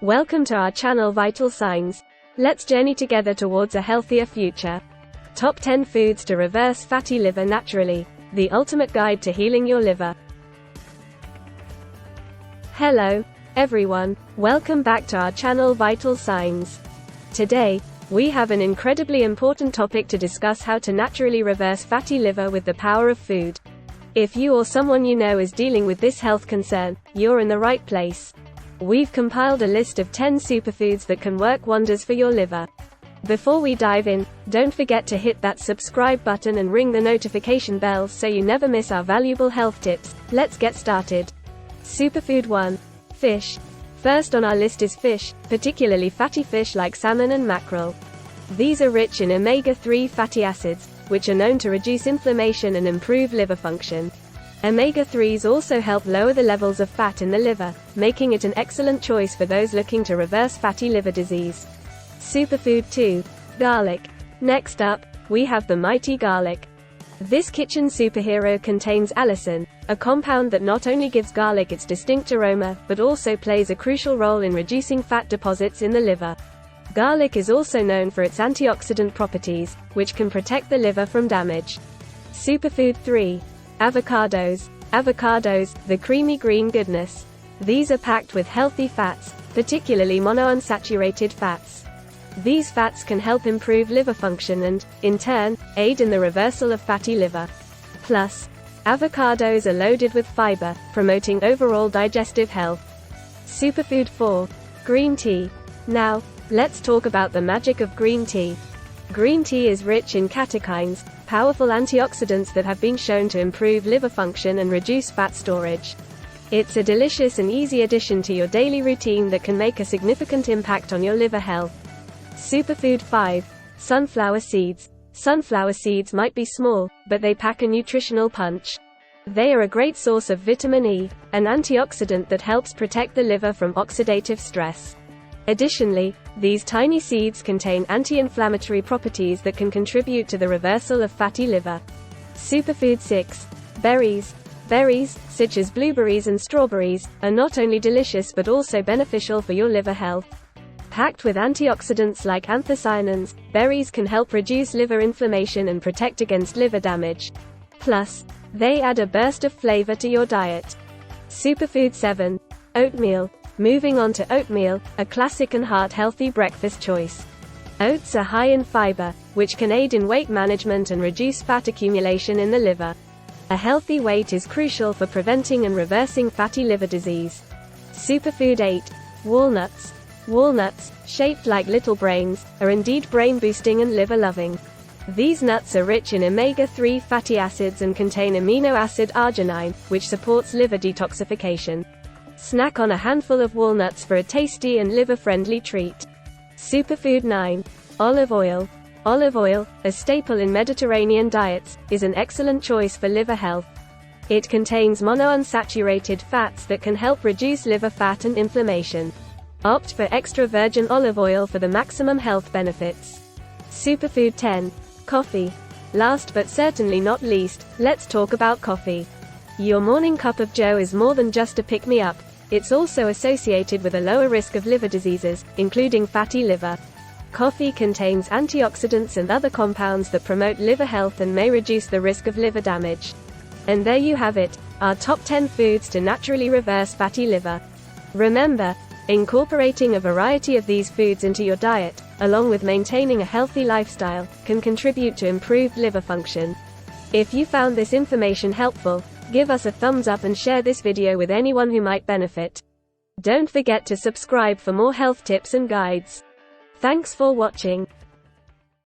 Welcome to our channel Vital Signs. Let's journey together towards a healthier future. Top 10 foods to reverse fatty liver naturally. The ultimate guide to healing your liver. Hello, everyone. Welcome back to our channel Vital Signs. Today, we have an incredibly important topic to discuss: how to naturally reverse fatty liver with the power of food. If you or someone you know is dealing with this health concern, you're in the right place. We've compiled a list of 10 superfoods that can work wonders for your liver. Before we dive in, don't forget to hit that subscribe button and ring the notification bell so you never miss our valuable health tips. Let's get started. Superfood 1. Fish. First on our list is fish, particularly fatty fish like salmon and mackerel. These are rich in omega-3 fatty acids, which are known to reduce inflammation and improve liver function. Omega-3s also help lower the levels of fat in the liver, making it an excellent choice for those looking to reverse fatty liver disease. Superfood 2. Garlic. Next up, we have the mighty garlic. This kitchen superhero contains allicin, a compound that not only gives garlic its distinct aroma, but also plays a crucial role in reducing fat deposits in the liver. Garlic is also known for its antioxidant properties, which can protect the liver from damage. Superfood 3. Avocados. Avocados, the creamy green goodness. These are packed with healthy fats, particularly monounsaturated fats. These fats can help improve liver function and, in turn, aid in the reversal of fatty liver. Plus, avocados are loaded with fiber, promoting overall digestive health. Superfood 4. Green tea. Now, let's talk about the magic of green tea. Green tea is rich in catechins, powerful antioxidants that have been shown to improve liver function and reduce fat storage. It's a delicious and easy addition to your daily routine that can make a significant impact on your liver health. Superfood 5. Sunflower seeds. Sunflower seeds might be small, but they pack a nutritional punch. They are a great source of vitamin E, an antioxidant that helps protect the liver from oxidative stress. Additionally, these tiny seeds contain anti-inflammatory properties that can contribute to the reversal of fatty liver. Superfood 6. Berries. Berries, such as blueberries and strawberries, are not only delicious but also beneficial for your liver health. Packed with antioxidants like anthocyanins, berries can help reduce liver inflammation and protect against liver damage. Plus, they add a burst of flavor to your diet. Superfood 7. Oatmeal. Moving on to oatmeal, a classic and heart-healthy breakfast choice. Oats are high in fiber, which can aid in weight management and reduce fat accumulation in the liver. A healthy weight is crucial for preventing and reversing fatty liver disease. Superfood 8. Walnuts. Walnuts, shaped like little brains, are indeed brain-boosting and liver-loving. These nuts are rich in omega-3 fatty acids and contain amino acid arginine, which supports liver detoxification. Snack on a handful of walnuts for a tasty and liver-friendly treat. Superfood 9. Olive oil. Olive oil, a staple in Mediterranean diets, is an excellent choice for liver health. It contains monounsaturated fats that can help reduce liver fat and inflammation. Opt for extra virgin olive oil for the maximum health benefits. Superfood 10. Coffee. Last but certainly not least, let's talk about coffee. Your morning cup of joe is more than just a pick-me-up. It's also associated with a lower risk of liver diseases, including fatty liver. Coffee contains antioxidants and other compounds that promote liver health and may reduce the risk of liver damage. And there you have it, our top 10 foods to naturally reverse fatty liver. Remember, incorporating a variety of these foods into your diet, along with maintaining a healthy lifestyle, can contribute to improved liver function. If you found this information helpful, give us a thumbs up and share this video with anyone who might benefit. Don't forget to subscribe for more health tips and guides. Thanks for watching.